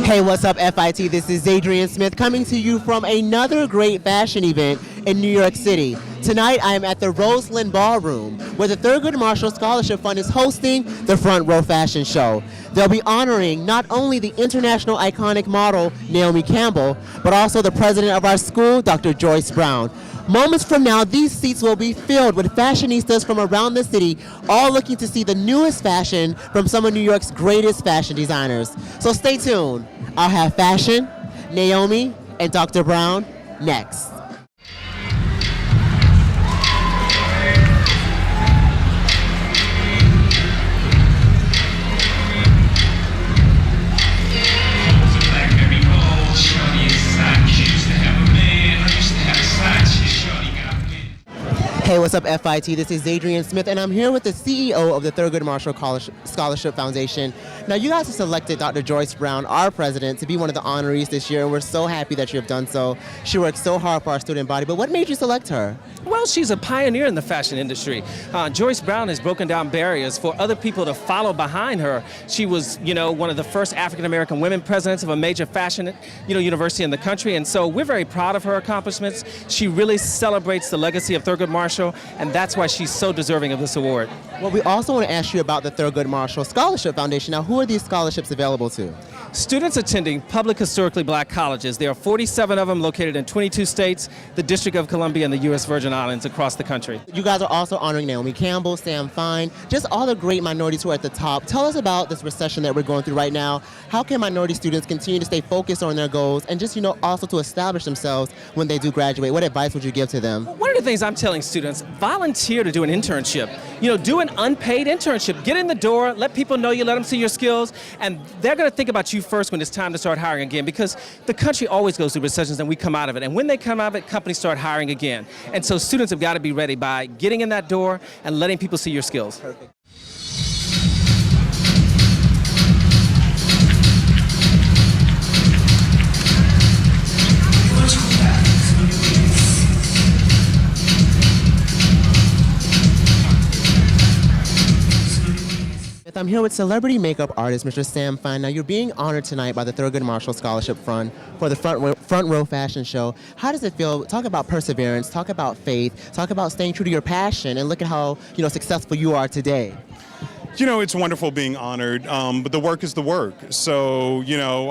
Hey, what's up, FIT? This is Zadrian Smith coming to you from another great fashion event in New York City. Tonight, I am at the Roseland Ballroom, where the Thurgood Marshall Scholarship Fund is hosting the Front Row Fashion Show. They'll be honoring not only the international iconic model, Naomi Campbell, but also the president of our school, Dr. Joyce Brown. Moments from now, these seats will be filled with fashionistas from around the city, all looking to see the newest fashion from some of New York's greatest fashion designers. So stay tuned. I'll have fashion, Naomi, and Dr. Brown next. Hey, what's up, FIT? This is Zadrian Smith, and I'm here with the CEO of the Thurgood Marshall Scholarship Foundation. Now, you guys have selected Dr. Joyce Brown, our president, to be one of the honorees this year, and we're so happy that you have done so. She works so hard for our student body, but what made you select her? Well, she's a pioneer in the fashion industry. Joyce Brown has broken down barriers for other people to follow behind her. She was, one of the first African-American women presidents of a major fashion, university in the country, and so we're very proud of her accomplishments. She really celebrates the legacy of Thurgood Marshall, and that's why she's so deserving of this award. Well, we also want to ask you about the Thurgood Marshall Scholarship Foundation. Now, who are these scholarships available to? Students attending public historically black colleges. There are 47 of them located in 22 states, the District of Columbia, and the U.S. Virgin Islands across the country. You guys are also honoring Naomi Campbell, Sam Fine, just all the great minorities who are at the top. Tell us about this recession that we're going through right now. How can minority students continue to stay focused on their goals and just, also to establish themselves when they do graduate? What advice would you give to them? One of the things I'm telling students, volunteer to do an internship. Do an unpaid internship. Get in the door, let people know you, let them see your skills, and they're going to think about you first when it's time to start hiring again, because the country always goes through recessions and we come out of it. And when they come out of it, companies start hiring again. And so students have got to be ready by getting in that door and letting people see your skills. Perfect. I'm here with celebrity makeup artist, Mr. Sam Fine. Now, you're being honored tonight by the Thurgood Marshall Scholarship Fund for the Front Row Fashion Show. How does it feel? Talk about perseverance, talk about faith, talk about staying true to your passion, and look at how, successful you are today. It's wonderful being honored, but the work is the work. So,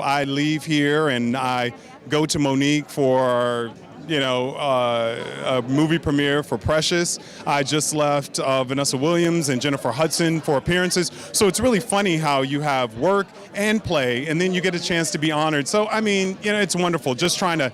I leave here and I go to Monique for a movie premiere for Precious. I just left Vanessa Williams and Jennifer Hudson for appearances. So it's really funny how you have work and play, and then you get a chance to be honored. So, it's wonderful. Just trying to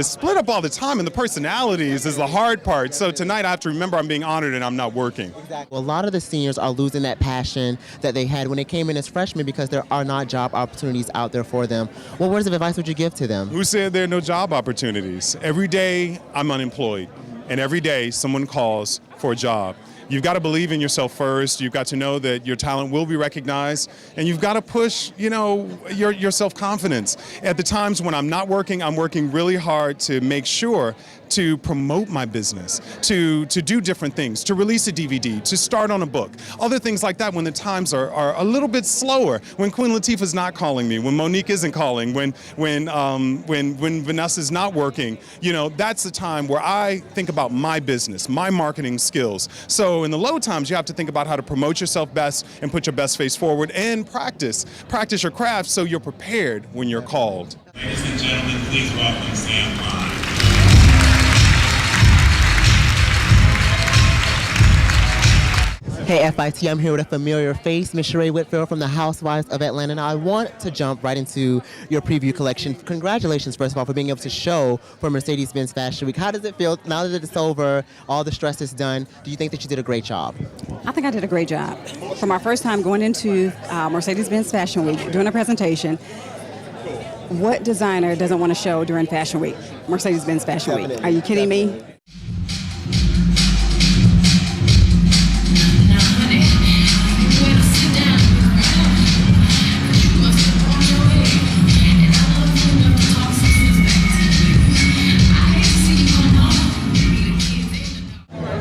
split up all the time, and the personalities is the hard part. So tonight I have to remember I'm being honored and I'm not working. Exactly. Well, a lot of the seniors are losing that passion that they had when they came in as freshmen because there are not job opportunities out there for them. What words of advice would you give to them? Who said there are no job opportunities? Every day I'm unemployed, and every day someone calls for a job. You've got to believe in yourself first. You've got to know that your talent will be recognized, and you've got to push, your self-confidence. At the times when I'm not working, I'm working really hard to make sure to promote my business, to do different things, to release a DVD, to start on a book, other things like that when the times are a little bit slower, when Queen Latifah's not calling me, when Monique isn't calling, when Vanessa's not working, that's the time where I think about my business, my marketing skills. So in the low times, you have to think about how to promote yourself best and put your best face forward and practice your craft so you're prepared when you're called. Ladies and gentlemen, please welcome Sam Fine. Hey, FIT, I'm here with a familiar face, Ms. Sheree Whitfield from the Housewives of Atlanta. Now, I want to jump right into your preview collection. Congratulations, first of all, for being able to show for Mercedes-Benz Fashion Week. How does it feel now that it's over, all the stress is done? Do you think that you did a great job? I think I did a great job. For my first time going into Mercedes-Benz Fashion Week, doing a presentation, what designer doesn't want to show during Fashion Week, Mercedes-Benz Fashion Week? Are you kidding me?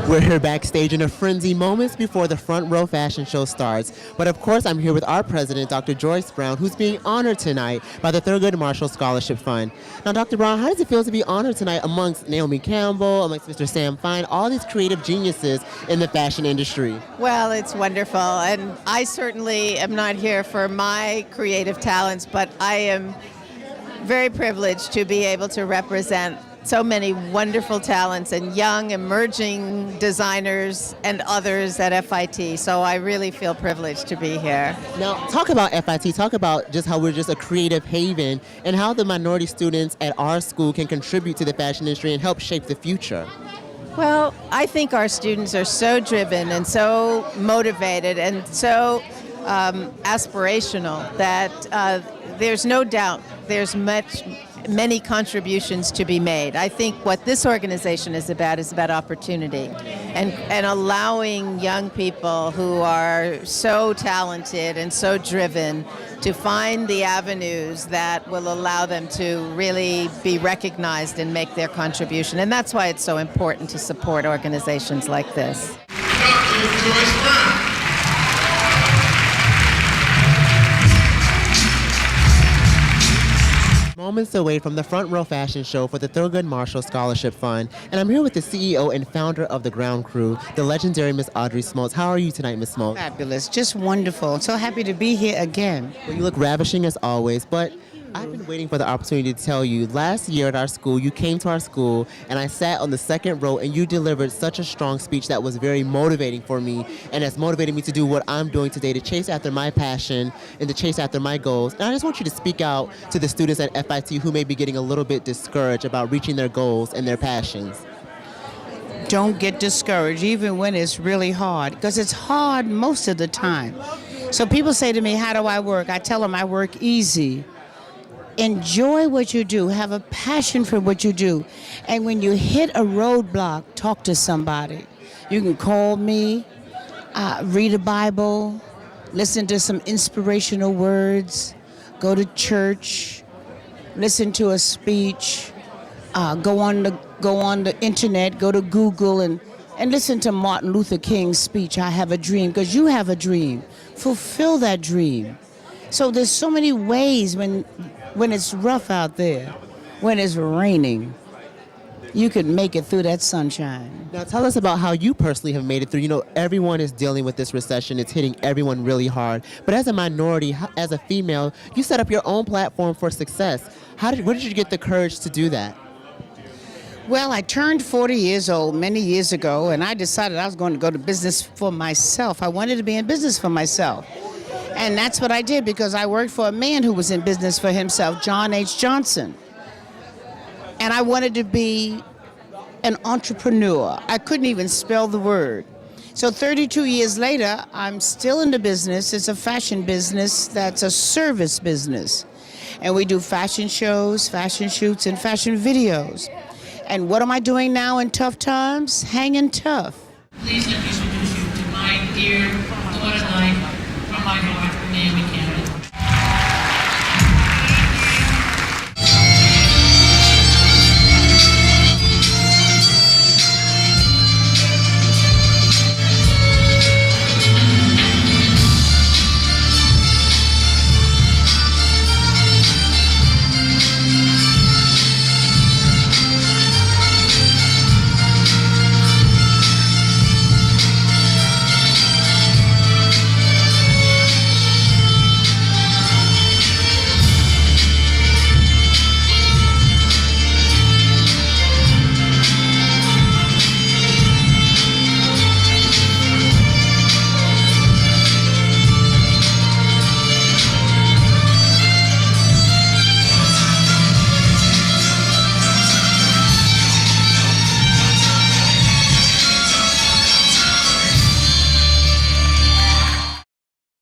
We're here backstage in a frenzy moments before the Front Row Fashion Show starts. But of course, I'm here with our president, Dr. Joyce Brown, who's being honored tonight by the Thurgood Marshall Scholarship Fund. Now, Dr. Brown, how does it feel to be honored tonight amongst Naomi Campbell, amongst Mr. Sam Fine, all these creative geniuses in the fashion industry? Well, it's wonderful, and I certainly am not here for my creative talents, but I am very privileged to be able to represent so many wonderful talents and young emerging designers and others at FIT. So I really feel privileged to be here. Now, talk about FIT, talk about just how we're just a creative haven and how the minority students at our school can contribute to the fashion industry and help shape the future. Well, I think our students are so driven and so motivated and so aspirational that there's no doubt there's many contributions to be made. I think what this organization is about opportunity and allowing young people who are so talented and so driven to find the avenues that will allow them to really be recognized and make their contribution. And that's why it's so important to support organizations like this. Dr. Joyce Brown. Moments away from the Front Row Fashion Show for the Thurgood Marshall Scholarship Fund, and I'm here with the CEO and founder of the ground crew, the legendary Miss Audrey Smoltz. How are you tonight, Miss Smoltz? Fabulous, just wonderful. So happy to be here again. Well, you look ravishing as always, but I've been waiting for the opportunity to tell you, last year at our school, you came to our school, and I sat on the second row, and you delivered such a strong speech that was very motivating for me, and has motivated me to do what I'm doing today, to chase after my passion and to chase after my goals. And I just want you to speak out to the students at FIT who may be getting a little bit discouraged about reaching their goals and their passions. Don't get discouraged, even when it's really hard, because it's hard most of the time. So people say to me, how do I work? I tell them I work easy. Enjoy what you do. Have a passion for what you do. And when you hit a roadblock, talk to somebody. You can call me, read a Bible, listen to some inspirational words, go to church, listen to a speech, go on the internet, go to Google and listen to Martin Luther King's speech, I Have a Dream, because you have a dream. Fulfill that dream. So there's so many ways when it's rough out there, when it's raining, you can make it through that sunshine. Now tell us about how you personally have made it through. You know, everyone is dealing with this recession. It's hitting everyone really hard. But as a minority, as a female, you set up your own platform for success. Where did you get the courage to do that? Well, I turned 40 years old many years ago, and I decided I was going to go to business for myself. I wanted to be in business for myself. And that's what I did, because I worked for a man who was in business for himself, John H. Johnson. And I wanted to be an entrepreneur. I couldn't even spell the word. So 32 years later, I'm still in the business. It's a fashion business that's a service business. And we do fashion shows, fashion shoots, and fashion videos. And what am I doing now in tough times? Hanging tough. Please let me introduce you to my dear daughter, from my daughter, Naomi Campbell.